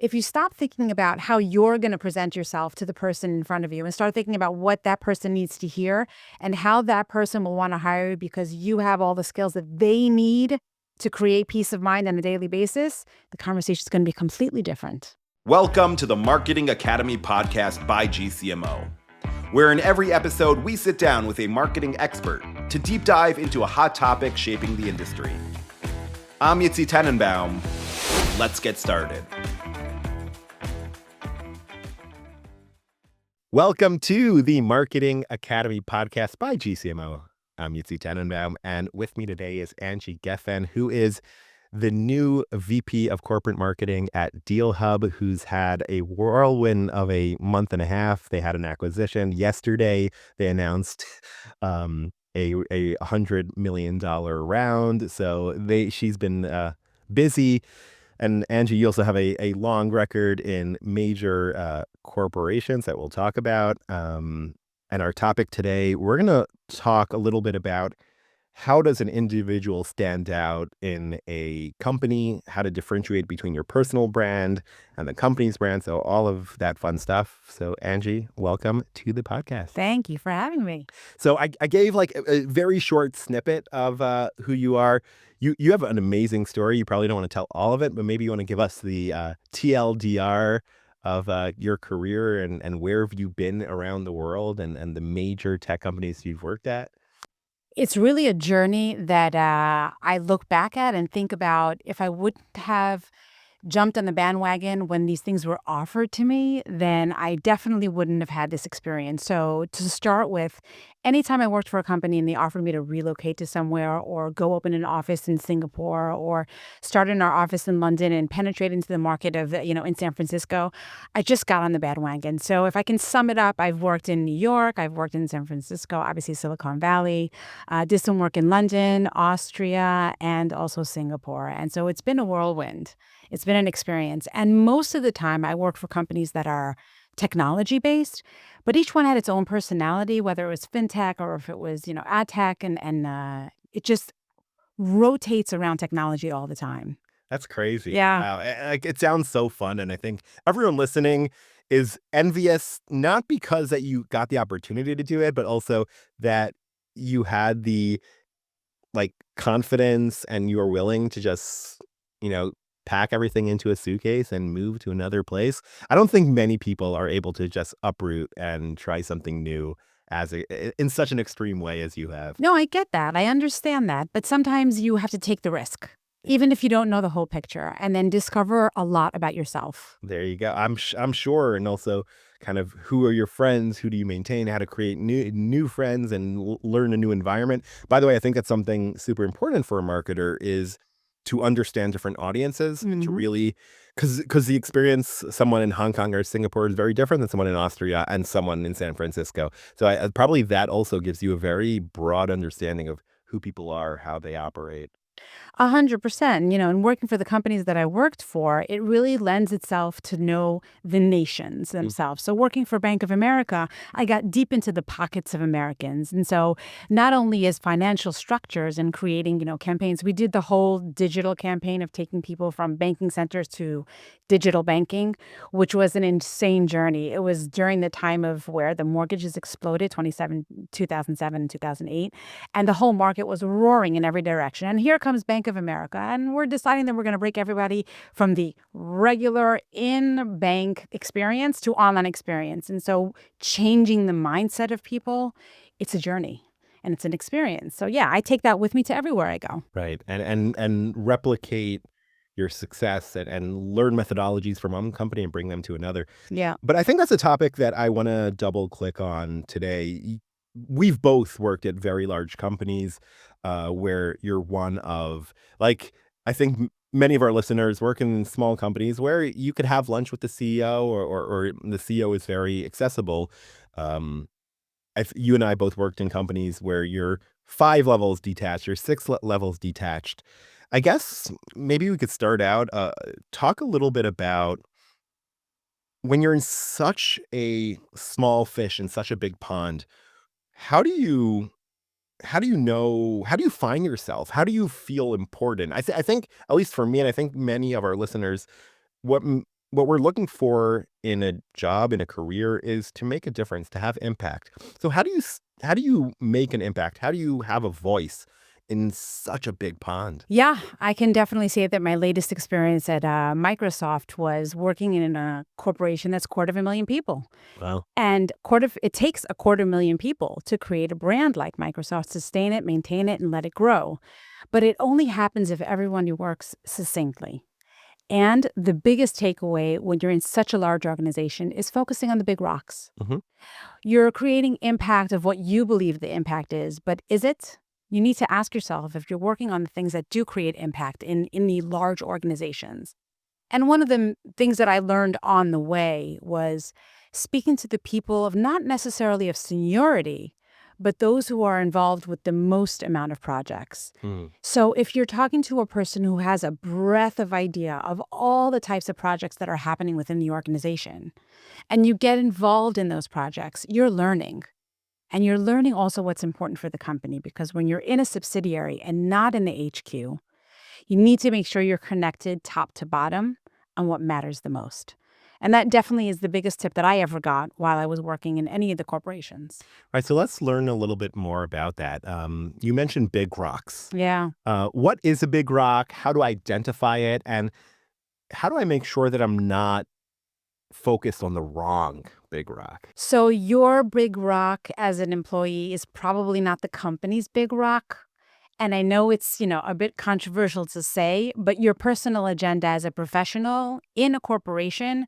if you stop thinking about how you're going to present yourself to the person in front of you and start thinking about what that person needs to hear and how that person will want to hire you because you have all the skills that they need to create peace of mind on a daily basis, the conversation is going to be completely different. Welcome to the Marketing Academy podcast by GCMO, where in every episode we sit down with a marketing expert to deep dive into a hot topic shaping the industry. I'm Yitzy Tannenbaum. Let's get started. Welcome to the Marketing Academy podcast by GCMO. I'm Yitzy Tannenbaum, and with me today is Angie Geffen, who is the new VP of Corporate Marketing at Deal Hub, who's had a whirlwind of a month and a half. They had an acquisition yesterday. They announced a $100 million round. So she's been busy. And Angie, you also have a long record in major corporations that we'll talk about. And our topic today, we're going to talk a little bit about how does an individual stand out in a company, how to differentiate between your personal brand and the company's brand. So all of that fun stuff. So Angie, welcome to the podcast. Thank you for having me. So I gave like a very short snippet of who you are. You have an amazing story. You probably don't want to tell all of it, but maybe you want to give us the TLDR of your career and where have you been around the world and the major tech companies you've worked at. It's really a journey that I look back at and think about if I wouldn't have jumped on the bandwagon when these things were offered to me, then I definitely wouldn't have had this experience. So to start with, anytime I worked for a company and they offered me to relocate to somewhere or go open an office in Singapore or start in our office in London and penetrate into the market of, in San Francisco, I just got on the bandwagon. So if I can sum it up, I've worked in New York, I've worked in San Francisco, obviously Silicon Valley, did some work in London, Austria, and also Singapore. And so it's been a whirlwind. It's been an experience. And most of the time I work for companies that are technology based, but each one had its own personality, whether it was fintech or if it was, ad tech and it just rotates around technology all the time. That's crazy. Yeah. Wow. It sounds so fun. And I think everyone listening is envious, not because that you got the opportunity to do it, but also that you had the confidence and you were willing to just, pack everything into a suitcase and move to another place. I don't think many people are able to just uproot and try something new in such an extreme way as you have. No, I get that. I understand that. But sometimes you have to take the risk, even if you don't know the whole picture, and then discover a lot about yourself. There you go. I'm sure. And also kind of who are your friends? Who do you maintain? How to create new friends and learn a new environment. By the way, I think that's something super important for a marketer is to understand different audiences, to really, because the experience someone in Hong Kong or Singapore is very different than someone in Austria and someone in San Francisco. So probably that also gives you a very broad understanding of who people are, how they operate. 100%. And working for the companies that I worked for, it really lends itself to know the nations themselves. So working for Bank of America, I got deep into the pockets of Americans. And so not only as financial structures and creating, campaigns, we did the whole digital campaign of taking people from banking centers to digital banking, which was an insane journey. It was during the time of where the mortgages exploded, 2007 and 2008, and the whole market was roaring in every direction. And here comes Bank of America, and we're deciding that we're going to break everybody from the regular in-bank experience to online experience. And so changing the mindset of people, it's a journey and it's an experience. So yeah, I take that with me to everywhere I go. Right. And replicate your success and learn methodologies from one company and bring them to another. Yeah. But I think that's a topic that I want to double click on today. We've both worked at very large companies where you're one of, I think many of our listeners work in small companies where you could have lunch with the CEO or the CEO is very accessible. You and I both worked in companies where you're 5 levels detached or 6 levels detached. I guess maybe we could start out, talk a little bit about when you're in such a small fish in such a big pond, how do you know, how do you find yourself? How do you feel important? I think, at least for me, and I think many of our listeners, what what we're looking for in a job, in a career, is to make a difference, to have impact. So how do you make an impact? How do you have a voice in such a big pond? Yeah, I can definitely say that my latest experience at Microsoft was working in a corporation that's 250,000 people. Well, And it takes 250,000 people to create a brand like Microsoft, sustain it, maintain it, and let it grow. But it only happens if everyone works succinctly. And the biggest takeaway when you're in such a large organization is focusing on the big rocks. mhm. You're creating impact of what you believe the impact is, but is it? You need to ask yourself if you're working on the things that do create impact in the large organizations. And one of the things that I learned on the way was speaking to the people of not necessarily of seniority, but those who are involved with the most amount of projects. Mm. So if you're talking to a person who has a breadth of idea of all the types of projects that are happening within the organization, and you get involved in those projects, you're learning. And you're learning also what's important for the company because when you're in a subsidiary and not in the HQ, you need to make sure you're connected top to bottom on what matters the most. And that definitely is the biggest tip that I ever got while I was working in any of the corporations. Right. So let's learn a little bit more about that. You mentioned big rocks. Yeah. What is a big rock? How do I identify it? And how do I make sure that I'm not focused on the wrong big rock? So your big rock as an employee is probably not the company's big rock. And I know it's, a bit controversial to say, but your personal agenda as a professional in a corporation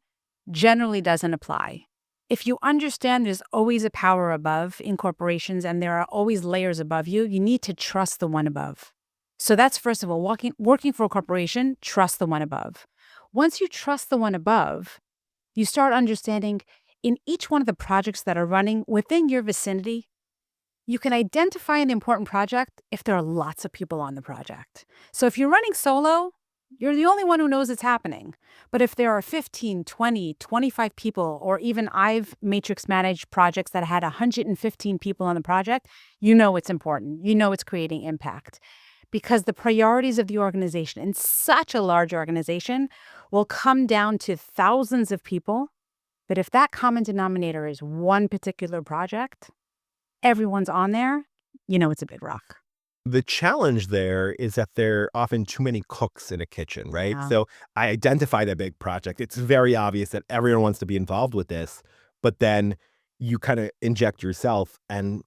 generally doesn't apply. If you understand there's always a power above in corporations and there are always layers above you, you need to trust the one above. So that's first of all, working for a corporation, trust the one above. Once you trust the one above, you start understanding in each one of the projects that are running within your vicinity, you can identify an important project if there are lots of people on the project. So if you're running solo, you're the only one who knows it's happening. But if there are 15, 20, 25 people, or even I've matrix managed projects that had 115 people on the project, you know it's important. You know it's creating impact. Because the priorities of the organization in such a large organization will come down to thousands of people. But if that common denominator is one particular project, everyone's on there, you know it's a big rock. The challenge there is that there are often too many cooks in a kitchen, right? Yeah. So I identify that big project. It's very obvious that everyone wants to be involved with this, but then you kind of inject yourself and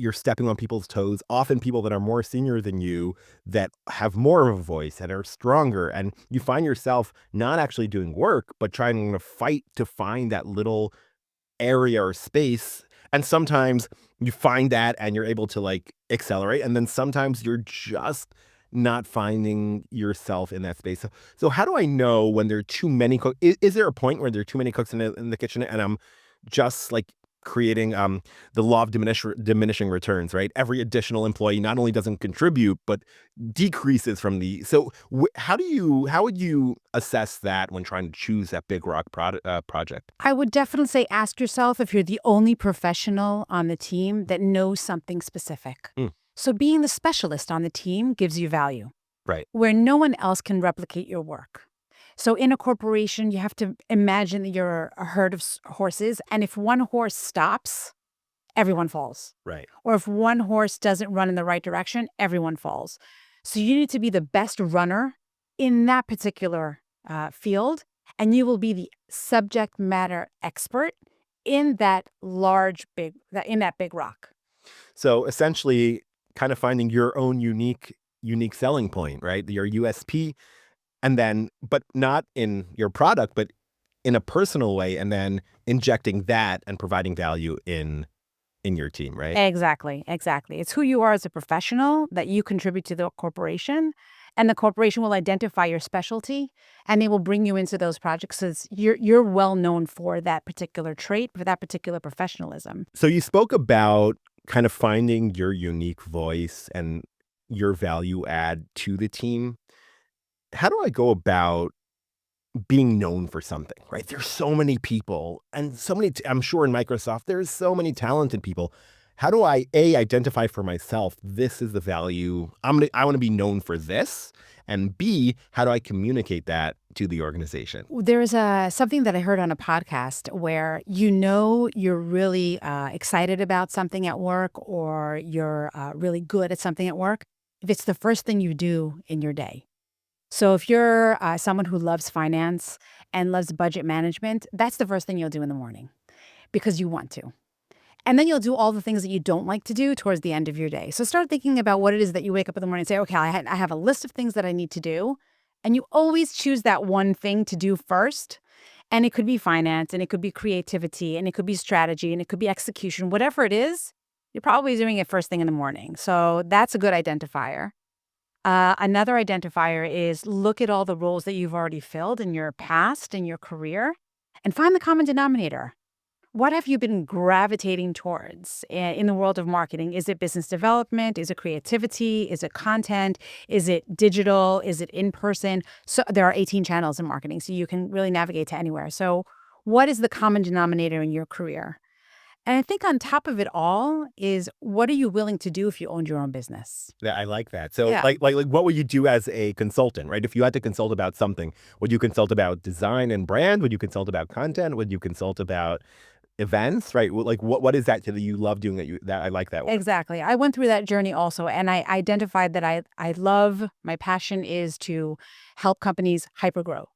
you're stepping on people's toes, often people that are more senior than you that have more of a voice and are stronger. And you find yourself not actually doing work, but trying to fight to find that little area or space. And sometimes you find that and you're able to like accelerate. And then sometimes you're just not finding yourself in that space. So how do I know when there are too many cooks? Is there a point where there are too many cooks in the kitchen and I'm just like creating the law of diminishing returns, right? Every additional employee not only doesn't contribute, but decreases from the. So how would you assess that when trying to choose that big rock project? I would definitely say ask yourself if you're the only professional on the team that knows something specific. Mm, So being the specialist on the team gives you value, right. where no one else can replicate your work. So in a corporation, you have to imagine that you're a herd of horses, and if one horse stops, everyone falls. Right. Or if one horse doesn't run in the right direction, everyone falls. So you need to be the best runner in that particular field, and you will be the subject matter expert in that in that big rock. So essentially kind of finding your own unique selling point, right? Your USP, and then but not in your product, but in a personal way, and then injecting that and providing value in your team, right? Exactly, exactly. It's who you are as a professional that you contribute to the corporation, and the corporation will identify your specialty, and they will bring you into those projects because you're well known for that particular trait, for that particular professionalism. So you spoke about kind of finding your unique voice and your value add to the team. How do I go about being known for something, right? There's so many people and so many, I'm sure in Microsoft, there's so many talented people. How do I identify for myself, this is the value I want to be known for this? And B, how do I communicate that to the organization? There's something that I heard on a podcast where you're really excited about something at work, or you're really good at something at work if it's the first thing you do in your day. So if you're someone who loves finance and loves budget management, that's the first thing you'll do in the morning because you want to. And then you'll do all the things that you don't like to do towards the end of your day. So start thinking about what it is that you wake up in the morning and say, okay, I have a list of things that I need to do. And you always choose that one thing to do first. And it could be finance, and it could be creativity, and it could be strategy, and it could be execution. Whatever it is, you're probably doing it first thing in the morning. So that's a good identifier. Another identifier is look at all the roles that you've already filled in your past, in your career, and find the common denominator. What have you been gravitating towards in the world of marketing? Is it business development? Is it creativity? Is it content? Is it digital? Is it in person? So there are 18 channels in marketing, so you can really navigate to anywhere. So what is the common denominator in your career? And I think on top of it all is, what are you willing to do if you owned your own business? Yeah, I like that. So, Yeah, like, what would you do as a consultant, right? If you had to consult about something, would you consult about design and brand? Would you consult about content? Would you consult about events, right? Like, what is that that you love doing that I like that one? exactly. I went through that journey also, and I identified that I love, my passion is to help companies hypergrow.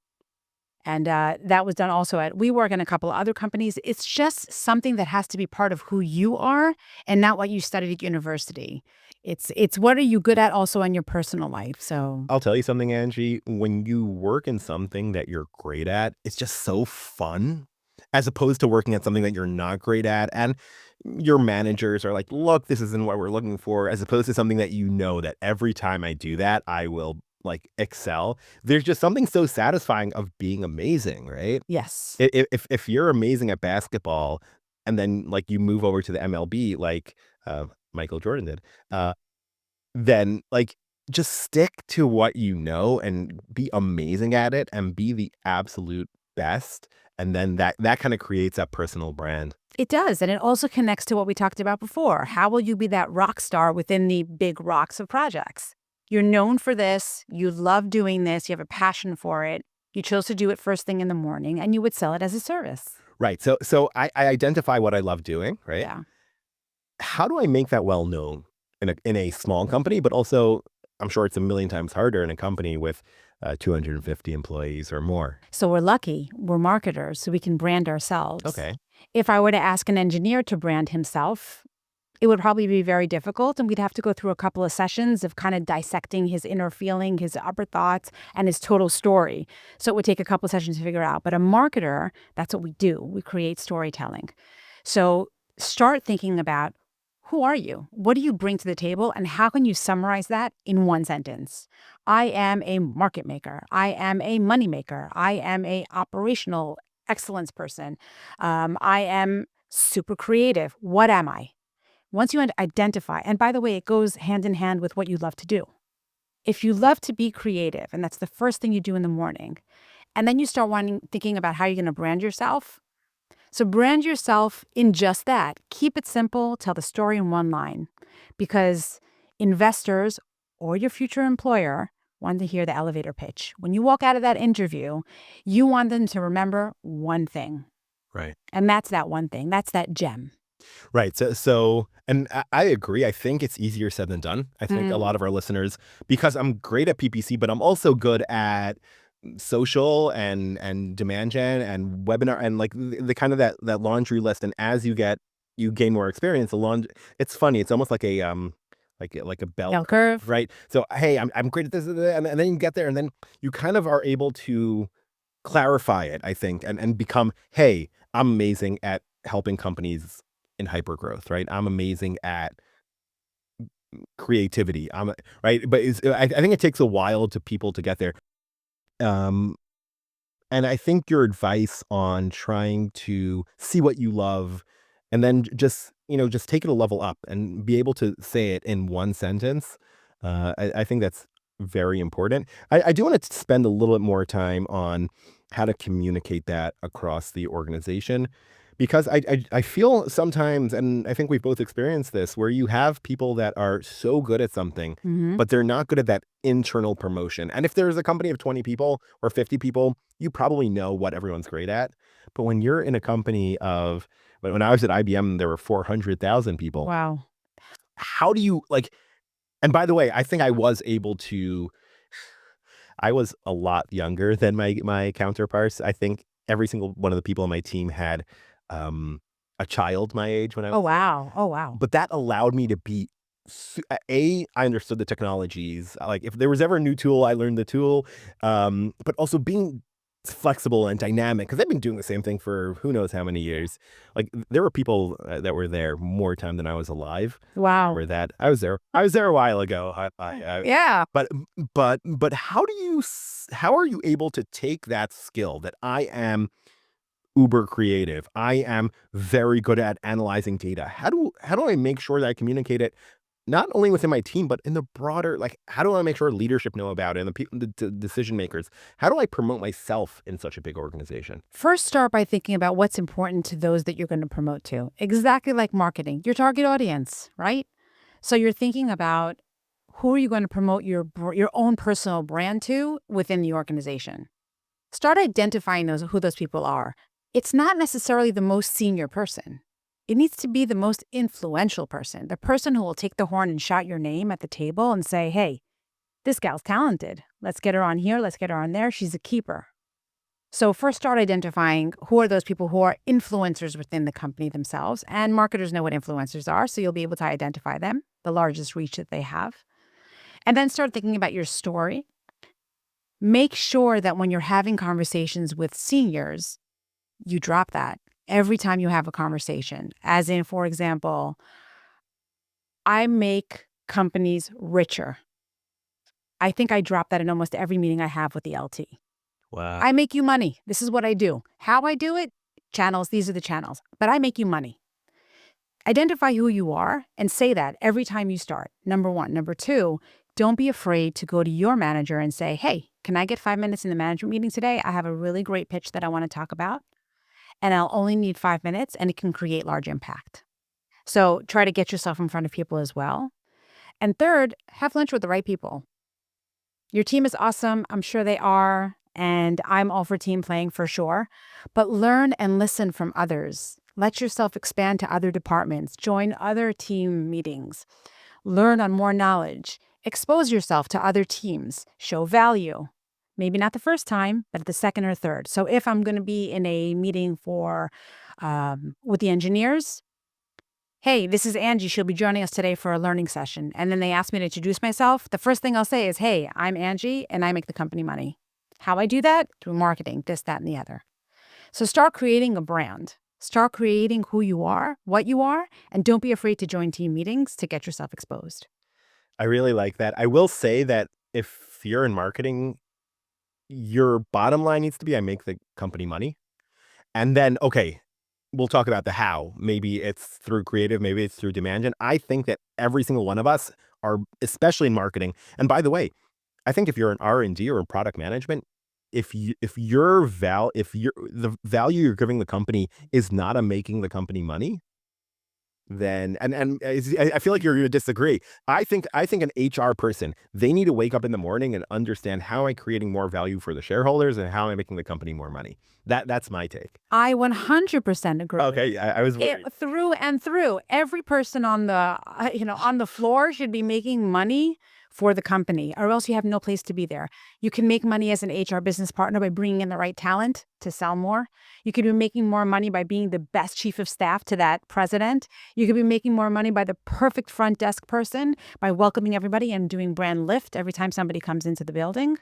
And that was done also at WeWork and a couple of other companies. It's just something that has to be part of who you are and not what you studied at university. It's what are you good at also in your personal life. So I'll tell you something, Angie. When you work in something that you're great at, it's just so fun as opposed to working at something that you're not great at. And your managers are like, look, this isn't what we're looking for, as opposed to something that you know that every time I do that, I will like excel. There's just something so satisfying of being amazing, right? yes, If you're amazing at basketball and then like you move over to the MLB, like Michael Jordan did, then, like, just stick to what you know and be amazing at it and be the absolute best, and then that kinda creates that personal brand. it does. And it also connects to what we talked about before. How will you be that rock star within the big rocks of projects? You're known for this. You love doing this. You have a passion for it. You chose to do it first thing in the morning, and you would sell it as a service. Right, so I identify what I love doing, right? Yeah. How do I make that well known in a small company, but also I'm sure it's a million times harder in a company with, 250 employees or more? So we're lucky. We're marketers, so we can brand ourselves. Okay. If I were to ask an engineer to brand himself, it would probably be very difficult, and we'd have to go through a couple of sessions of kind of dissecting his inner feeling, his upper thoughts, and his total story. So it would take a couple of sessions to figure out. But a marketer, that's what we do. We create storytelling. So start thinking about, who are you? What do you bring to the table? And how can you summarize that in one sentence? I am a market maker. I am a money maker. I am a operational excellence person. I am super creative. What am I? Once you identify, and by the way, it goes hand in hand with what you love to do. If you love to be creative, and that's the first thing you do in the morning, and then you start thinking about how you're going to brand yourself. So brand yourself in just that. Keep it simple, tell the story in one line, because investors or your future employer want to hear the elevator pitch. When you walk out of that interview, you want them to remember one thing, Right. and that's that one thing. That's that gem. Right. And I agree. I think it's easier said than done. I think a lot of our listeners, because I'm great at PPC, but I'm also good at social and demand gen and webinar and like the kind of that laundry list. And as you gain more experience, it's funny. It's almost like a bell Bell curve, curve. right? So hey, I'm great at this, and then you get there, and then you kind of are able to clarify it, I think, and become, hey, I'm amazing at helping companies in hypergrowth, right? I'm amazing at creativity. Right, but I think it takes a while to people to get there. Um, and I think your advice on trying to see what you love, and then just take it a level up and be able to say it in one sentence. I think that's very important. I do want to spend a little bit more time on how to communicate that across the organization. Because I feel sometimes, and I think we've both experienced this, where you have people that are so good at something, Hmm. but they're not good at that internal promotion. And if there's a company of 20 people or 50 people, you probably know what everyone's great at. But when you're in a company of, when I was at IBM, there were 400,000 people. Wow. How do you like, and by the way, I think I was a lot younger than my counterparts. I think every single one of the people on my team had, um, a child my age when I Oh, was there, wow. Oh, wow. but that allowed me to be I understood the technologies. Like, if there was ever a new tool, I learned the tool, but also being flexible and dynamic, because 'cause I've been doing the same thing for who knows how many years. Like, there were people, that were there more time than I was alive. Wow. Where that I was there a while ago. I Yeah. but but how are you able to take that skill that I am uber creative, I am very good at analyzing data. How do I make sure that I communicate it not only within my team, but in the broader, like, how do I make sure leadership know about it and the people, the decision makers? How do I promote myself in such a big organization? First, start by thinking about what's important to those that you're going to promote to. Exactly like marketing, your target audience, right? So you're thinking about who are you going to promote your own personal brand to within the organization. Start identifying who those people are. It's not necessarily the most senior person. It needs to be the most influential person, the person who will take the horn and shout your name at the table and say, "Hey, this gal's talented. Let's get her on here. Let's get her on there. She's a keeper." So first start identifying who are those people who are influencers within the company themselves. And marketers know what influencers are, so you'll be able to identify them, the largest reach that they have. And then start thinking about your story. Make sure that when you're having conversations with seniors, you drop that every time you have a conversation. As in, for example, I make companies richer. I think I drop that in almost every meeting I have with the LT. Wow. I make you money. This is what I do. How I do it, channels, these are the channels, but I make you money. Identify who you are and say that every time you start. Number one. Number two, don't be afraid to go to your manager and say, "Hey, can I get 5 minutes in the management meeting today? I have a really great pitch that I want to talk about, and I'll only need 5 minutes, and it can create large impact." So try to get yourself in front of people as well. And third, have lunch with the right people. Your team is awesome. I'm sure they are. And I'm all for team playing for sure. But learn and listen from others. Let yourself expand to other departments. Join other team meetings. Learn on more knowledge. Expose yourself to other teams. Show value. Maybe not the first time, but the second or third. So if I'm going to be in a meeting with the engineers, "Hey, this is Angie. She'll be joining us today for a learning session." And then they ask me to introduce myself. The first thing I'll say is, "Hey, I'm Angie and I make the company money." How I do that? Through marketing, this, that, and the other. So start creating a brand. Start creating who you are, what you are, and don't be afraid to join team meetings to get yourself exposed. I really like that. I will say that if you're in marketing, your bottom line needs to be, I make the company money. And then, okay, we'll talk about the how. Maybe it's through creative, maybe it's through demand gen. I think that every single one of us are, especially in marketing. And by the way, I think if you're in R&D or in product management, if your the value you're giving the company is not a making the company money, then, I feel like you're gonna disagree. I think an HR person, they need to wake up in the morning and understand, how am I creating more value for the shareholders and how am I making the company more money? That's my take. I 100% agree. Okay, I was worried. Through and through, every person on the floor should be making money for the company, or else you have no place to be there. You can make money as an HR business partner by bringing in the right talent to sell more. You could be making more money by being the best chief of staff to that president. You could be making more money by the perfect front desk person, by welcoming everybody and doing brand lift every time somebody comes into the building.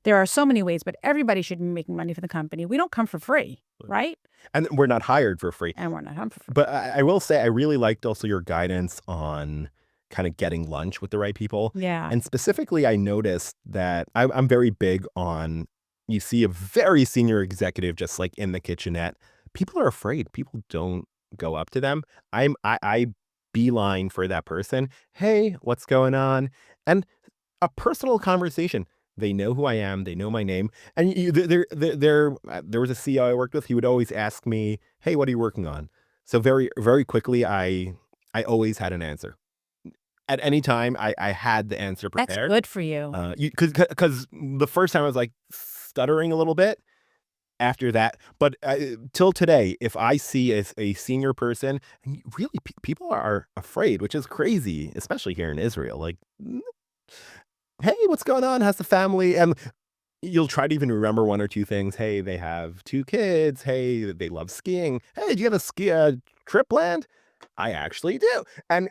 There are so many ways, but everybody should be making money for the company. We don't come for free, right? And we're not hired for free. And we're not come for free. But I will say, I really liked also your guidance on kind of getting lunch with the right people. Yeah. And specifically, I noticed that I'm very big on, you see a very senior executive just like in the kitchenette. People are afraid. People don't go up to them. I beeline for that person. Hey, what's going on? And a personal conversation. They know who I am. They know my name. And there was a CEO I worked with. He would always ask me, "Hey, what are you working on?" So very very quickly, I always had an answer. At any time, I had the answer That's prepared. good for you. Because the first time I was like stuttering a little bit. After that, but till today, if I see a senior person, and really people are afraid, which is crazy, especially here in Israel. Like, hey, what's going on? How's the family? And you'll try to even remember one or two things. Hey, they have two kids. Hey, they love skiing. Hey, do you have a ski trip planned? I actually do. And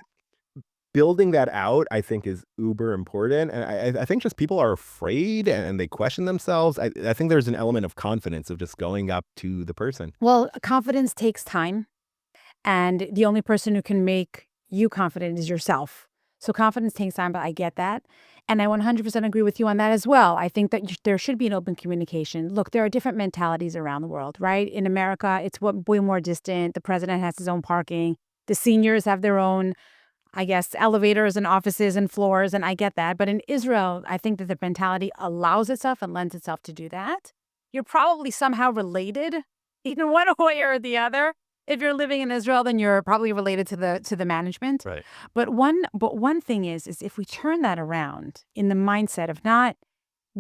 building that out, I think, is uber important. And I think just people are afraid and they question themselves. I think there's an element of confidence of just going up to the person. Well, confidence takes time. And the only person who can make you confident is yourself. So confidence takes time, but I get that. And I 100% agree with you on that as well. I think that there should be an open communication. Look, there are different mentalities around the world, right? In America, it's way more distant. The president has his own parking. The seniors have their own, I guess, elevators and offices and floors. And I get that. But in Israel, I think that the mentality allows itself and lends itself to do that. You're probably somehow related in one way or the other. If you're living in Israel, then you're probably related to the management. Right. But one thing is if we turn that around in the mindset of not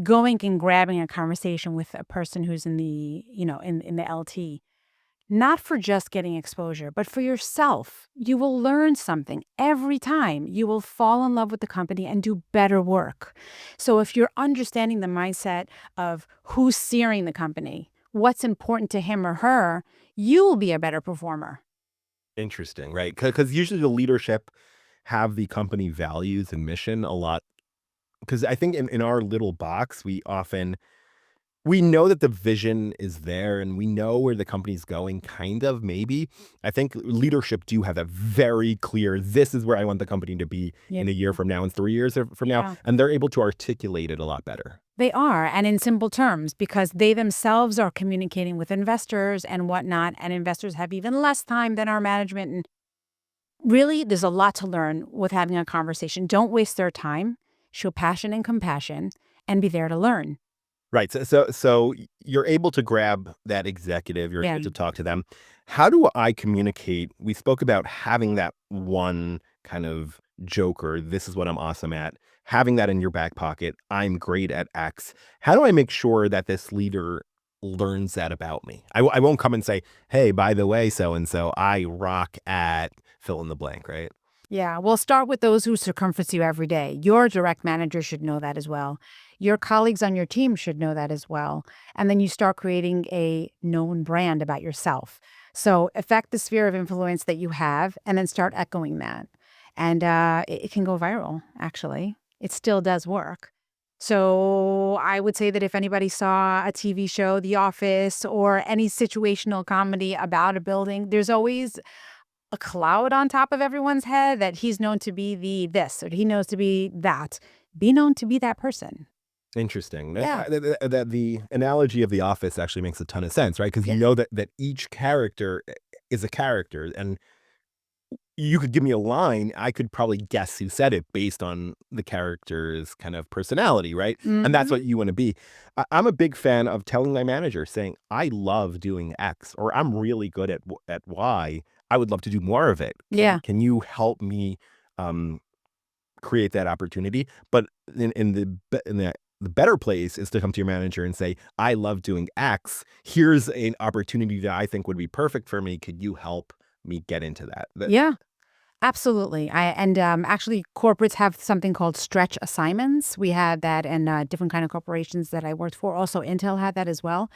going and grabbing a conversation with a person who's in the, in the LT, not for just getting exposure, but for yourself, you will learn something every time. You will fall in love with the company and do better work. So if you're understanding the mindset of who's steering the company, what's important to him or her, you will be a better performer. Interesting, right? Because usually the leadership have the company values and mission a lot. Because I think in our little box, we know that the vision is there and we know where the company's going, kind of, maybe. I think leadership do have a very clear, this is where I want the company to be Yeah. in a year from now, in 3 years from now. Yeah. And they're able to articulate it a lot better. They are, and in simple terms, because they themselves are communicating with investors and whatnot, and investors have even less time than our management. And really, there's a lot to learn with having a conversation. Don't waste their time. Show passion and compassion, and be there to learn. Right. So you're able to grab that executive, you're Yeah. able to talk to them. How do I communicate? We spoke about having that one kind of joker. This is what I'm awesome at. Having that in your back pocket. I'm great at X. How do I make sure that this leader learns that about me? I won't come and say, hey, by the way, so and so, I rock at fill in the blank, right? Yeah, well, start with those who circumference you every day. Your direct manager should know that as well. Your colleagues on your team should know that as well. And then you start creating a known brand about yourself. So affect the sphere of influence that you have and then start echoing that. And it can go viral, actually. It still does work. So I would say that if anybody saw a TV show, The Office, or any situational comedy about a building, there's always a cloud on top of everyone's head that he's known to be the this or he knows to be that. Be known to be that person. Interesting. Yeah. That the analogy of The Office actually makes a ton of sense, right? Because you Yeah. know that each character is a character, and you could give me a line, I could probably guess who said it based on the character's kind of personality, right? And that's Mhm. what you want to be. I'm a big fan of telling my manager, saying, "I love doing X," or "I'm really good at Y. I would love to do more of it. Yeah. Can you help me?" Um, Create that opportunity. But in the better place is to come to your manager and say, I love doing X. Here's an opportunity that I think would be perfect for me. Could you help me get into that? Yeah. Absolutely. Actually, corporates have something called stretch assignments. We had that in different kind of corporations that I worked for. Also, Intel had that as well.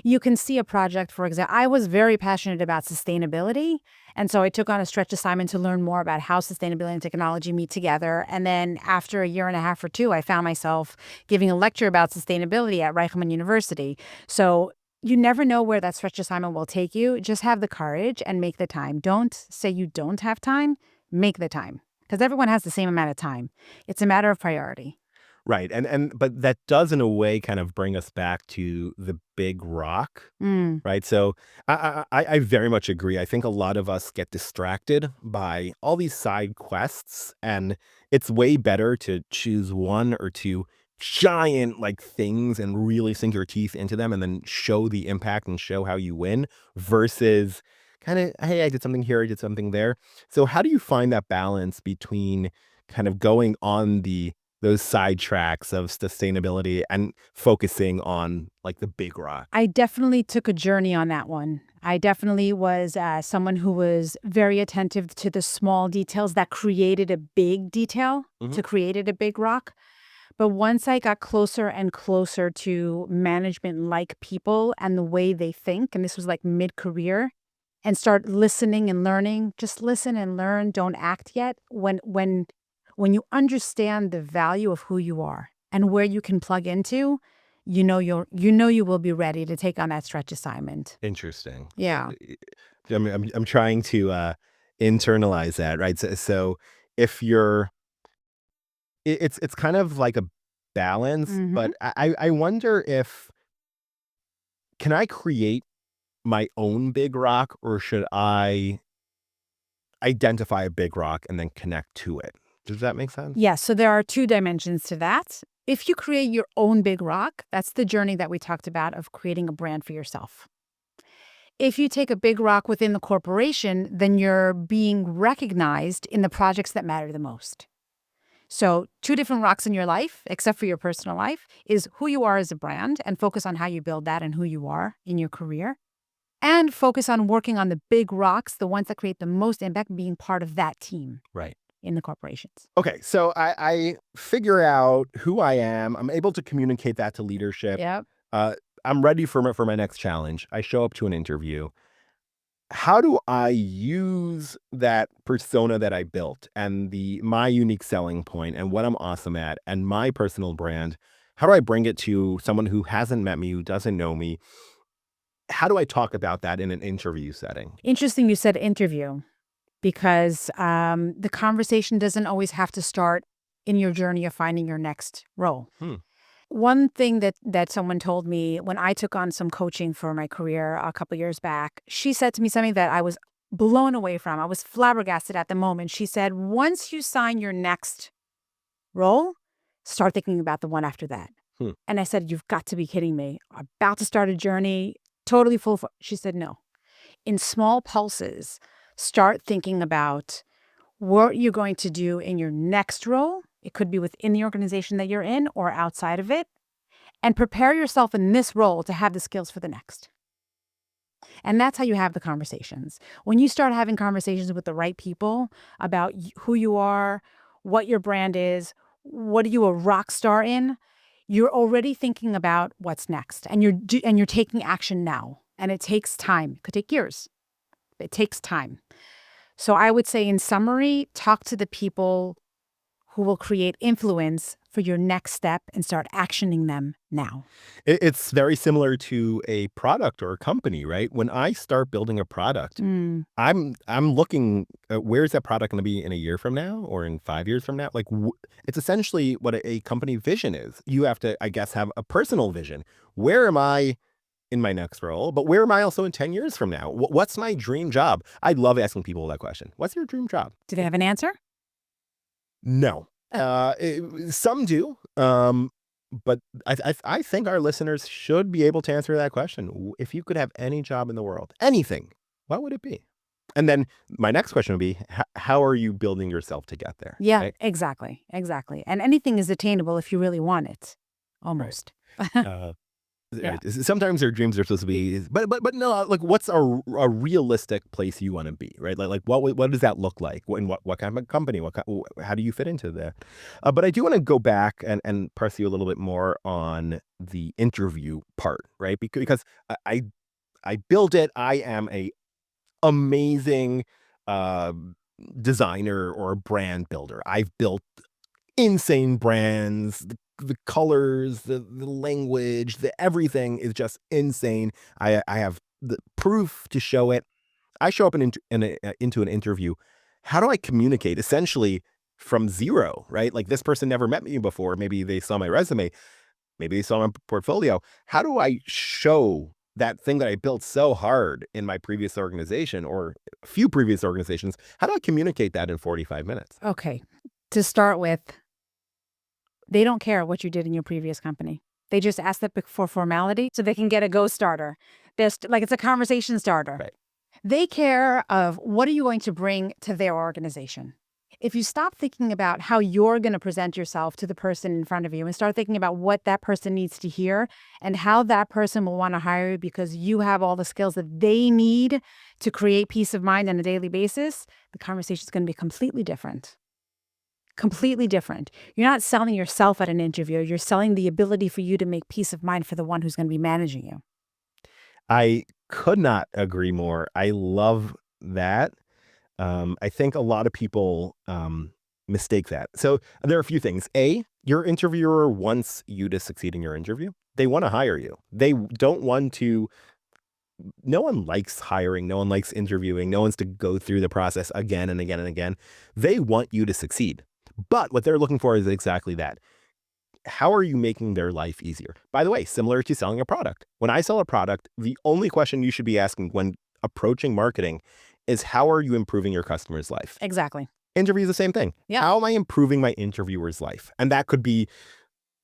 You can see a project, for example. I was very passionate about sustainability, and so I took on a stretch assignment to learn more about how sustainability and technology meet together. And then, after a year and a half or two, I found myself giving a lecture about sustainability at Reichman University. So you never know where that stretch assignment will take you. Just have the courage and make the time. Don't say you don't have time. Make the time, because everyone has the same amount of time. It's a matter of priority. Right. And but that does in a way kind of bring us back to the big rock. Mm. Right. So I very much agree. I think a lot of us get distracted by all these side quests, and it's way better to choose one or two giant like things and really sink your teeth into them and then show the impact and show how you win versus kind of, hey, I did something here, I did something there. So how do you find that balance between kind of going on those side tracks of sustainability and focusing on like the big rock? I definitely took a journey on that one. I definitely was someone who was very attentive to the small details that created a big detail, Hmm. to created a big rock. But once I got closer and closer to management like people and the way they think, and this was like mid-career, and start listening and learning, just listen and learn, don't act yet. When you understand the value of who you are and where you can plug into, you will be ready to take on that stretch assignment. Interesting. Yeah. I'm trying to internalize that, right? So if you're it's kind of like a balance, Mhm. but I wonder if can I create my own big rock or should I identify a big rock and then connect to it? Does that make sense? Yeah, so there are two dimensions to that. If you create your own big rock, that's the journey that we talked about of creating a brand for yourself. If you take a big rock within the corporation, then you're being recognized in the projects that matter the most. So, two different rocks in your life, except for your personal life, is who you are as a brand and focus on how you build that and who you are in your career. And focus on working on the big rocks, the ones that create the most impact, being part of that team Right. in the corporations. Okay, so I figure out who I am. I'm able to communicate that to leadership. Yep. Uh, I'm ready for my next challenge. I show up to an interview. How do I use that persona that I built and my unique selling point and what I'm awesome at and my personal brand? How do I bring it to someone who hasn't met me, who doesn't know me? How do I talk about that in an interview setting? Interesting you said interview because the conversation doesn't always have to start in your journey of finding your next role. Hmm. One thing that someone told me when I took on some coaching for my career a couple years back, she said to me something that I was blown away from. I was flabbergasted at the moment. She said, "Once you sign your next role, start thinking about the one after that." Hmm. And I said, "You've got to be kidding me. About to start a journey, totally full." She said, "No. In small pulses, start thinking about what you're going to do in your next role. It could be within the organization that you're in or outside of it, and prepare yourself in this role to have the skills for the next." And that's how you have the conversations. When you start having conversations with the right people about who you are, what your brand is, what are you a rock star in, you're already thinking about what's next, and you're taking action now. And it takes time. It could take years. It takes time. So I would say, in summary, talk to the people who will create influence for your next step and start actioning them now. It's very similar to a product or a company, right? When I start building a product, Mm. I'm looking at where's that product going to be in a year from now or in 5 years from now? Like it's essentially what a company vision is. You have to, I guess, have a personal vision. Where am I in my next role? But where am I also in 10 years from now? What's my dream job? I love asking people that question. What's your dream job? Do they have an answer? No. Some do. But I think our listeners should be able to answer that question. If you could have any job in the world, anything, what would it be? And then my next question would be, how are you building yourself to get there? Yeah, Right. exactly. Exactly. And anything is attainable if you really want it. Right. Almost. Uh, Yeah. right. Sometimes their dreams are supposed to be, but no. Like, what's a realistic place you want to be? Right. Like what does that look like? What kind of company? How do you fit into that? But I do want to go back and press you a little bit more on the interview part, right? Because I built it. I am a amazing uh, designer or brand builder. I've built insane brands. The colors, the language, the everything is just insane. I have the proof to show it. I show up into an interview. How do I communicate? Essentially from zero, right? Like this person never met me before. Maybe they saw my resume. Maybe they saw my portfolio. How do I show that thing that I built so hard in my previous organization or a few previous organizations? How do I communicate that in 45 minutes? Okay. To start with, They don't care what you did in your previous company. They just ask that for formality so they can get a go starter. Like it's a conversation starter. Right. They care of what are you going to bring to their organization. If you stop thinking about how you're going to present yourself to the person in front of you and start thinking about what that person needs to hear and how that person will want to hire you because you have all the skills that they need to create peace of mind on a daily basis, the conversation is going to be completely different. Completely different. You're not selling yourself at an interview. You're selling the ability for you to make peace of mind for the one who's going to be managing you. I could not agree more. I love that. I think a lot of people mistake that. So there are a few things. A, your interviewer wants you to succeed in your interview. They want to hire you. They don't want to. No one likes hiring. No one likes interviewing. No one's to go through the process again and again and again. They want you to succeed. But what they're looking for is exactly that. How are you making their life easier? By the way, similar to selling a product. When I sell a product, the only question you should be asking when approaching marketing is how are you improving your customer's life? Exactly. Interview is the same thing. Yeah. How am I improving my interviewer's life? And that could be,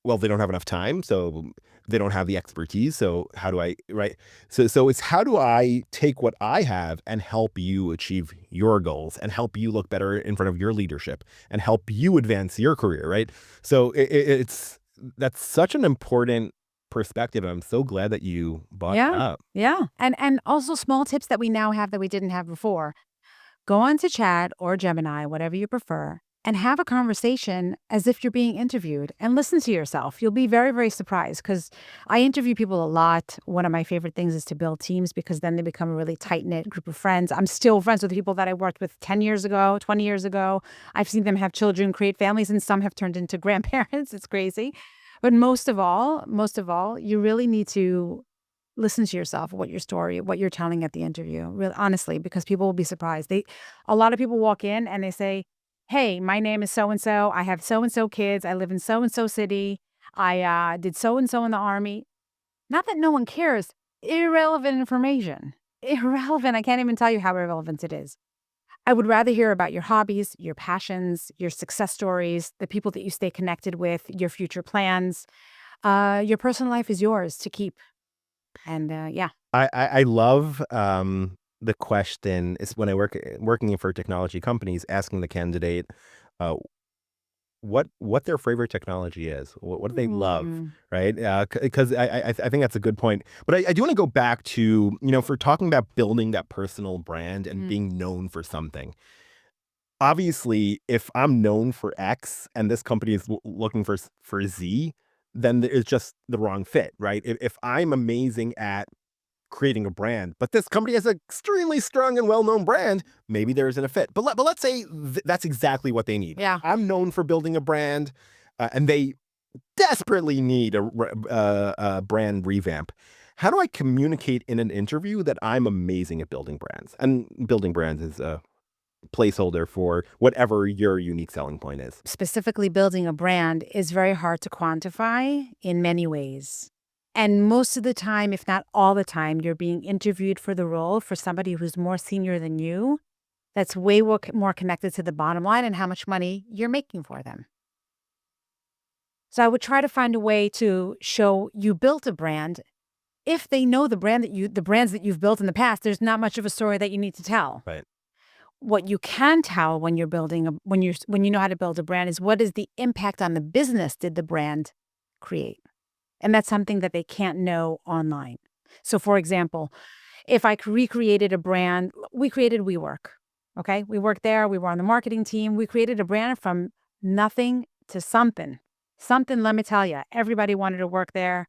well, they don't have enough time, so they don't have the expertise. So how do I, right? So it's how do I take what I have and help you achieve your goals and help you look better in front of your leadership and help you advance your career, right? So that's such an important perspective. I'm so glad that you brought it up. Yeah. And also small tips that we now have that we didn't have before. Go on to Chat or Gemini, whatever you prefer, and have a conversation as if you're being interviewed and listen to yourself. You'll be very, very surprised because I interview people a lot. One of my favorite things is to build teams because then they become a really tight-knit group of friends. I'm still friends with people that I worked with 10 years ago, 20 years ago. I've seen them have children, create families, and some have turned into grandparents. It's crazy. But most of all, you really need to listen to yourself, what your story, what you're telling at the interview, really honestly, because people will be surprised. A lot of people walk in and they say, "Hey, my name is so and so. I have so and so kids. I live in so and so city. I did so and so in the army." Not that no one cares. Irrelevant information. Irrelevant. I can't even tell you how irrelevant it is. I would rather hear about your hobbies, your passions, your success stories, the people that you stay connected with, your future plans. Your personal life is yours to keep. And yeah. I love the question is when I working for technology companies, asking the candidate uh, what their favorite technology is, what do they love, Mm. right? Because I think that's a good point. But I do want to go back to for talking about building that personal brand and Mm. being known for something. Obviously, if I'm known for X and this company is looking for Z, then it's just the wrong fit, right? If I'm amazing at creating a brand, but this company has an extremely strong and well-known brand, maybe there isn't a fit. But let's say that's exactly what they need. Yeah. I'm known for building a brand, and they desperately need a brand revamp. How do I communicate in an interview that I'm amazing at building brands? And building brands is a placeholder for whatever your unique selling point is. Specifically, building a brand is very hard to quantify in many ways. And most of the time, if not all the time, you're being interviewed for the role for somebody who's more senior than you, that's way more connected to the bottom line and how much money you're making for them. So I would try to find a way to show you built a brand. If they know the brands that you've built in the past, there's not much of a story that you need to tell. Right. What you can tell when you're when you know how to build a brand is what is the impact on the business did the brand create? And that's something that they can't know online. So for example, if I recreated a brand, we created WeWork. Okay? We worked there, we were on the marketing team. We created a brand from nothing to something. Something, let me tell you, everybody wanted to work there.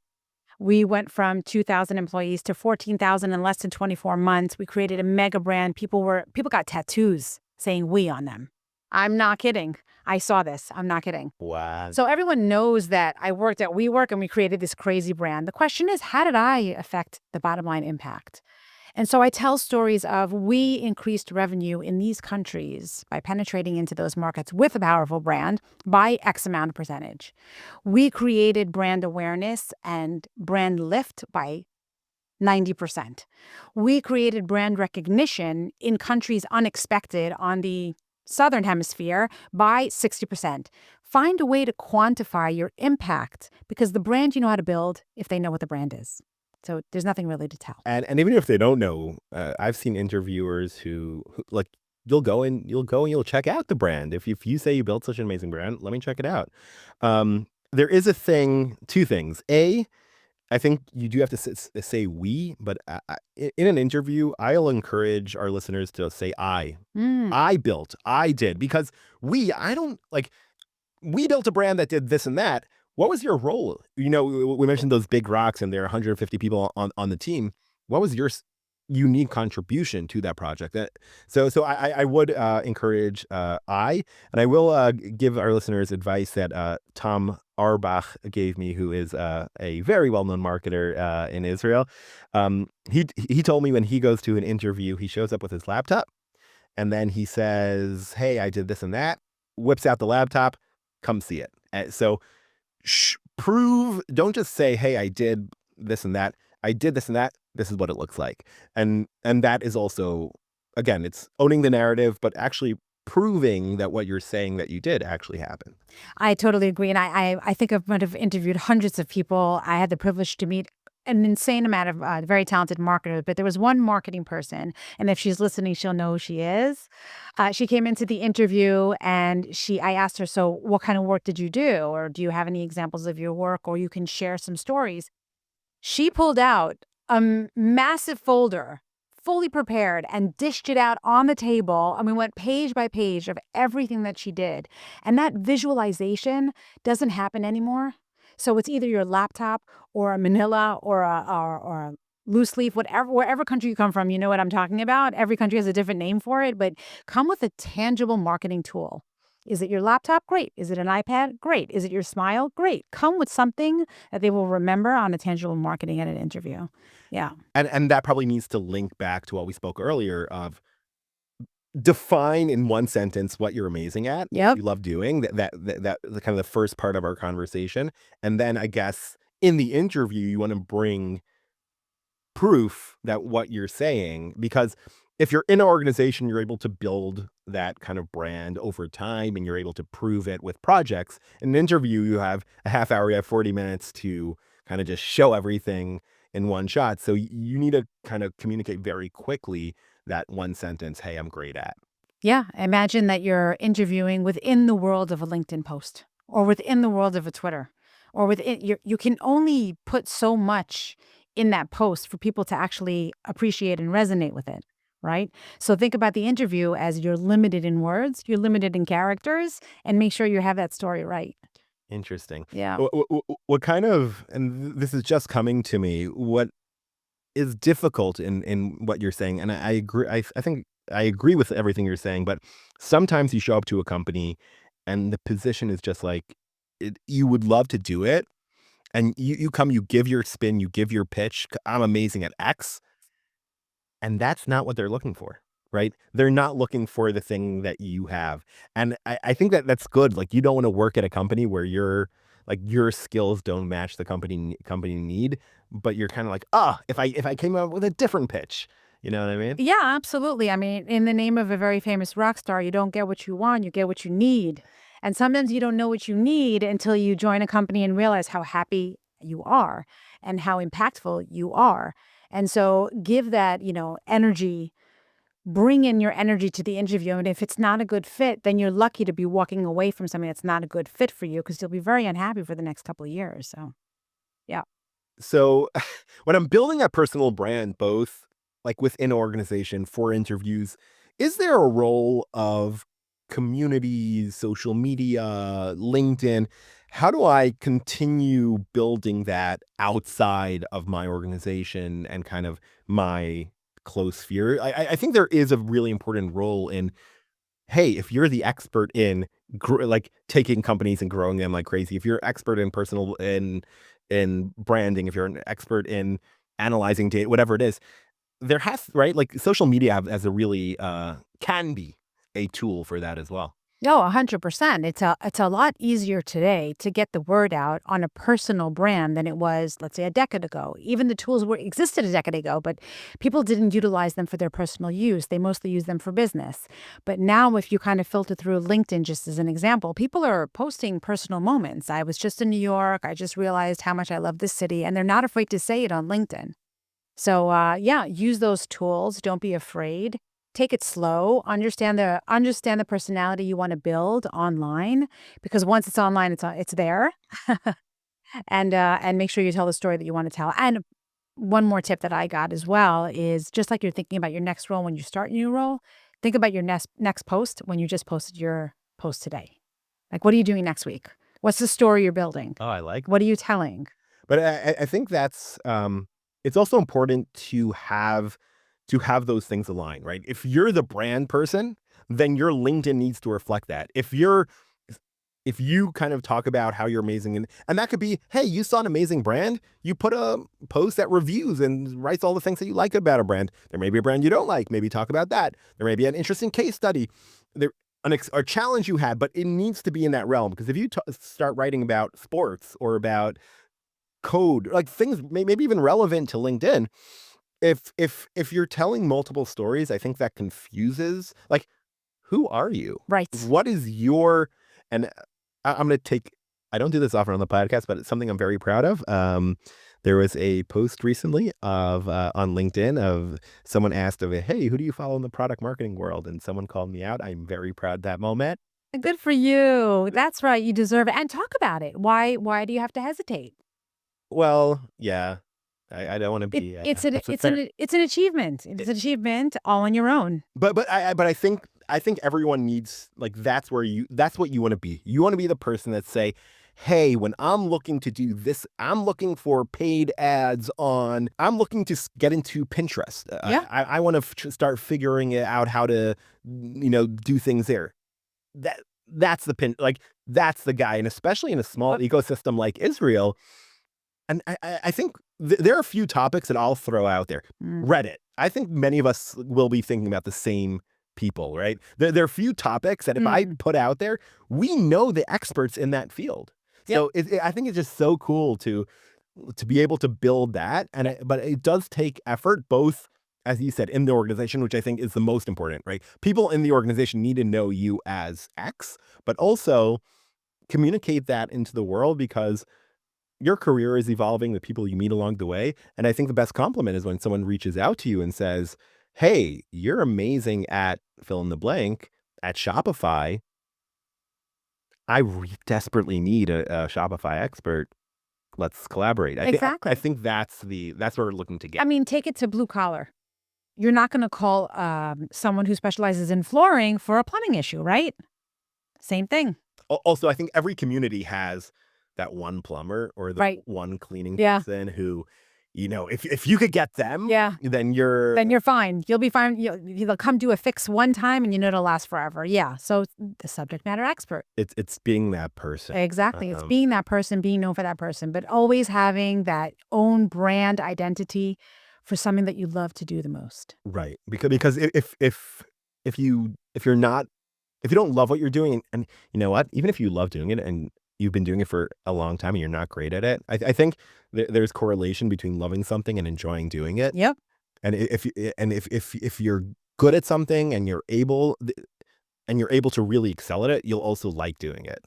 We went from 2,000 employees to 14,000 in less than 24 months. We created a mega brand. People got tattoos saying "we" on them. I'm not kidding. I saw this. I'm not kidding. Wow. So everyone knows that I worked at WeWork and we created this crazy brand. The question is, how did I affect the bottom line impact? And so I tell stories of we increased revenue in these countries by penetrating into those markets with a powerful brand by X amount of percentage. We created brand awareness and brand lift by 90%. We created brand recognition in countries unexpected on the Southern Hemisphere by 60%. find a way to quantify your impact because the brand you know how to build if they know what the brand is. So there's nothing really to tell. And even if they don't know, I've seen interviewers who like you'll go and you'll check out the brand. If you say you built such an amazing brand, let me check it out. There is a thing, two things. I think you do have to say we, but in an interview, I'll encourage our listeners to say I. Mm. I built, I did, because I don't like, we built a brand that did this and that. What was your role? We mentioned those big rocks and there are 150 people on the team. What was your unique contribution to that project? So I would encourage and I will give our listeners advice that Tom Arbach gave me, who is a very well-known marketer in Israel. He told me when he goes to an interview, he shows up with his laptop and then he says, "Hey, I did this and that," whips out the laptop, come see it. So prove, don't just say, "Hey, I did this and that. I did this and that. This is what it looks like." And that is also, again, it's owning the narrative, but actually proving that what you're saying that you did actually happened. I totally agree. And I think I might have interviewed hundreds of people. I had the privilege to meet an insane amount of very talented marketers, but there was one marketing person, and if she's listening, she'll know who she is. She came into the interview and I asked her, "So what kind of work did you do? Or do you have any examples of your work? Or you can share some stories?" She pulled out a massive folder, fully prepared, and dished it out on the table. And we went page by page of everything that she did. And that visualization doesn't happen anymore. So it's either your laptop or a manila or a loose leaf, wherever country you come from, you know what I'm talking about. Every country has a different name for it, but come with a tangible marketing tool. Is it your laptop? Great. Is it an iPad? Great. Is it your smile? Great. Come with something that they will remember on a tangible marketing at an interview. Yeah. And that probably needs to link back to what we spoke earlier of define in one sentence what you're amazing at, what Yep. you love doing, that the kind of the first part of our conversation. And then I guess in the interview, you want to bring proof that what you're saying, because if you're in an organization, you're able to build that kind of brand over time and you're able to prove it with projects. In an interview, you have a half hour, you have 40 minutes to kind of just show everything in one shot. So you need to kind of communicate very quickly that one sentence, "Hey, I'm great at." Yeah. Imagine that you're interviewing within the world of a LinkedIn post or within the world of a Twitter or within you can only put so much in that post for people to actually appreciate and resonate with it. Right. So think about the interview as you're limited in words, you're limited in characters, and make sure you have that story right. Interesting. Yeah. What kind of, and this is just coming to me, what is difficult in what you're saying, and I agree. I think I agree with everything you're saying, but sometimes you show up to a company and the position is just like you would love to do it, and you come, you give your spin, you give your pitch. "I'm amazing at X," and that's not what they're looking for, right? They're not looking for the thing that you have, and I think that that's good. Like you don't want to work at a company where your skills don't match the company need, but you're kind of like, if I came up with a different pitch, you know what I mean? Yeah, absolutely. I mean, in the name of a very famous rock star, you don't get what you want, you get what you need. And sometimes you don't know what you need until you join a company and realize how happy you are and how impactful you are. And so give that, energy, bring in your energy to the interview. And if it's not a good fit, then you're lucky to be walking away from something that's not a good fit for you because you'll be very unhappy for the next couple of years. So, yeah. So when I'm building a personal brand, both like within an organization for interviews, is there a role of communities, social media, LinkedIn? How do I continue building that outside of my organization and kind of my close sphere? I think there is a really important role in, hey, if you're the expert in like taking companies and growing them like crazy, if you're expert in in branding, if you're an expert in analyzing data, whatever it is, there has, right? Like social media has a really can be a tool for that as well. No, 100%. It's a lot easier today to get the word out on a personal brand than it was, let's say, a decade ago. Even the tools existed a decade ago, but people didn't utilize them for their personal use. They mostly use them for business. But now, if you kind of filter through LinkedIn, just as an example, people are posting personal moments. I was just in New York. I just realized how much I love this city, and they're not afraid to say it on LinkedIn. So, yeah, use those tools. Don't be afraid. Take it slow. Understand the personality you want to build online, because once it's online, it's there. And make sure you tell the story that you want to tell. And one more tip that I got as well is, just like you're thinking about your next role when you start a new role, think about your next post when you just posted your post today. Like, what are you doing next week? What's the story you're building? Oh, I like. What are you telling? But I think that's it's also important to have those things align, right? If you're the brand person, then your LinkedIn needs to reflect that. If you kind of talk about how you're amazing, and that could be, hey, you saw an amazing brand, you put a post that reviews and writes all the things that you like about a brand. There may be a brand you don't like, maybe talk about that. There may be an interesting case study, there a challenge you had, but it needs to be in that realm, because if you start writing about sports or about code, like things maybe even relevant to LinkedIn, if you're telling multiple stories, I think that confuses, like, who are you? Right. What is your, and I'm going to take, I don't do this often on the podcast, but it's something I'm very proud of. There was a post recently of on LinkedIn of someone asked of, hey, who do you follow in the product marketing world? And someone called me out. I'm very proud of that moment. Good for you. That's right. You deserve it. And talk about it. Why do you have to hesitate? Well, yeah, I don't want to It be, it's an that's a fair, it's an achievement. It's an achievement all on your own. but I think everyone needs, like, that's what you want to be. You want to be the person that say, hey, when I'm looking to do this, I'm looking for paid ads on, I'm looking to get into Pinterest. Yeah, I want to start figuring out how to, do things there. That's the like, that's the guy. And especially in a small but ecosystem like Israel, and I think there are a few topics that I'll throw out there. mm, Reddit. I think many of us will be thinking about the same people, right? There are a few topics that if I mm, put out there, we know the experts in that field. yep, So I think it's just so cool to be able to build that. yep, But it does take effort, both, as you said, in the organization, which I think is the most important, right? People in the organization need to know you as X, but also communicate that into the world, because your career is evolving, the people you meet along the way. And I think the best compliment is when someone reaches out to you and says, hey, you're amazing at fill in the blank at Shopify. Desperately need a Shopify expert. Let's collaborate. I exactly. think that's where we're looking to I get. mean, take it to blue collar. You're not going to call someone who specializes in flooring for a plumbing issue, right? Same thing, Also, I think every community has that one plumber or the right? one cleaning Yeah, person who, if you could get them, yeah. then you're Then you're fine. You'll be fine. You'll come do a fix one time, and you know it'll last forever. Yeah. So the subject matter expert. it's being that person. Exactly. It's being that person, being known for that person, but always having that own brand identity for something that you love to do the most. Right, because if you're not, if you don't love what you're doing, and you know what, even if you love doing it and you've been doing it for a long time and you're not great at it, I think there's correlation between loving something and enjoying doing it. Yep. And if you're good at something and you're able to really excel at it, you'll also like doing it.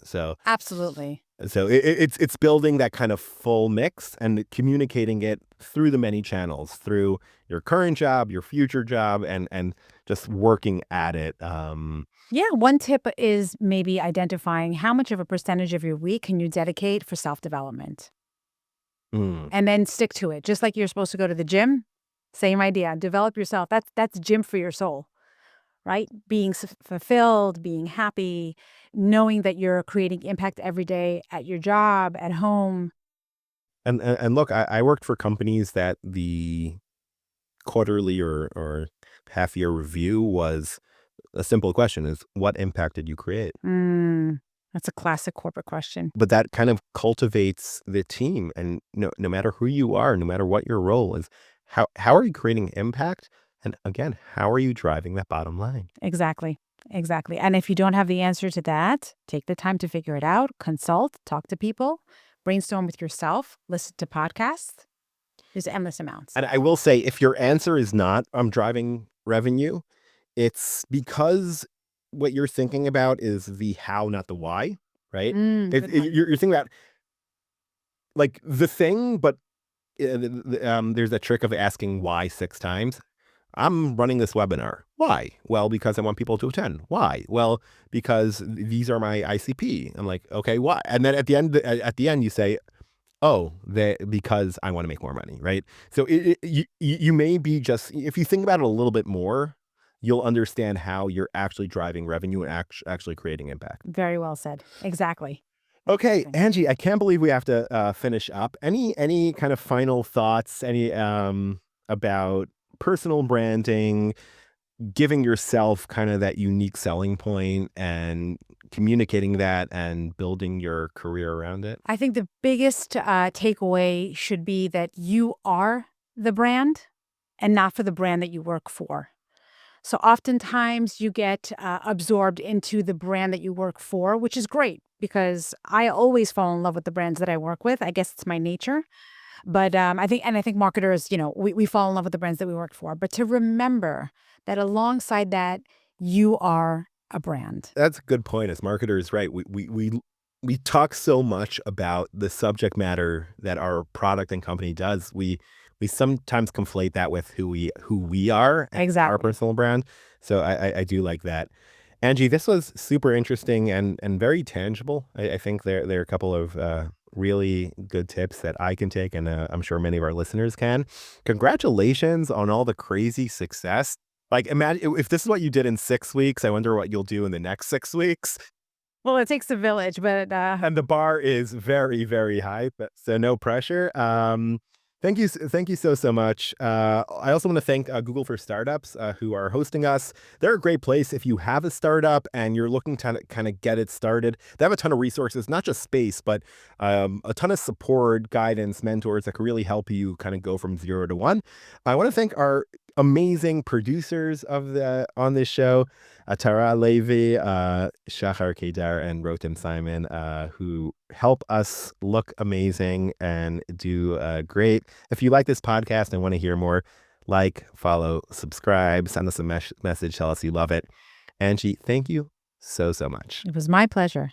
Absolutely. So it's building that kind of full mix and communicating it through the many channels, through your current job, your future job, and just working at it. Yeah. One tip is maybe identifying how much of a percentage of your week can you dedicate for self development, Mm. and then stick to it. Just like you're supposed to go to the gym, same idea. Develop yourself. That's gym for your soul. Right? Being fulfilled, being happy, knowing that you're creating impact every day at your job, at home. And look, I worked for companies that the quarterly or half year review was a simple question: is what impact did you create? Mm, that's a classic corporate question. But that kind of cultivates the team, and no matter who you are, no matter what your role is, how are you creating impact? And again, how are you driving that bottom line? Exactly. Exactly. And if you don't have the answer to that, take the time to figure it out, consult, talk to people, brainstorm with yourself, listen to podcasts. There's endless amounts. And I will say, if your answer is not, I'm driving revenue, it's because what you're thinking about is the how, not the why, right? Good point. You're thinking about like the thing, but there's that trick of asking why 6 times. I'm running this webinar. Why? Well, because I want people to attend. Why? Well, because these are my ICP. I'm like, okay, why? And then at the end, you say, oh, because I want to make more money, right? So you may be just, if you think about it a little bit more, you'll understand how you're actually driving revenue and actually creating impact. Very well said. Exactly. Okay, Exactly. Angie, I can't believe we have to finish up. Any kind of final thoughts? Any about personal branding, giving yourself kind of that unique selling point and communicating that and building your career around it? I think the biggest takeaway should be that you are the brand and not for the brand that you work for. So oftentimes you get absorbed into the brand that you work for, which is great because I always fall in love with the brands that I work with. I guess it's my nature. But I think marketers, we fall in love with the brands that we work for. But to remember that alongside that, you are a brand. That's a good point. As marketers, right? We talk so much about the subject matter that our product and company does. We sometimes conflate that with who we are and our Exactly. personal brand. So I do like that. Angie, this was super interesting and very tangible. I think there are a couple of really good tips that I can take, and I'm sure many of our listeners can. Congratulations on all the crazy success. Like, imagine if this is what you did in 6 weeks, I wonder what you'll do in the next 6 weeks. Well, it takes a village, but And the bar is very, very high, but so no pressure. Thank you so much. I also want to thank Google for Startups who are hosting us. They're a great place if you have a startup and you're looking to kind of get it started. They have a ton of resources, not just space, but a ton of support, guidance, mentors that can really help you kind of go from 0 to 1. I want to thank our amazing producers on this show, Tara Levy, Shahar Kedar, and Rotem Simon, who help us look amazing and do great. If you like this podcast and want to hear more, like, follow, subscribe, send us a message, tell us you love it. Angie, thank you so much. it was my pleasure.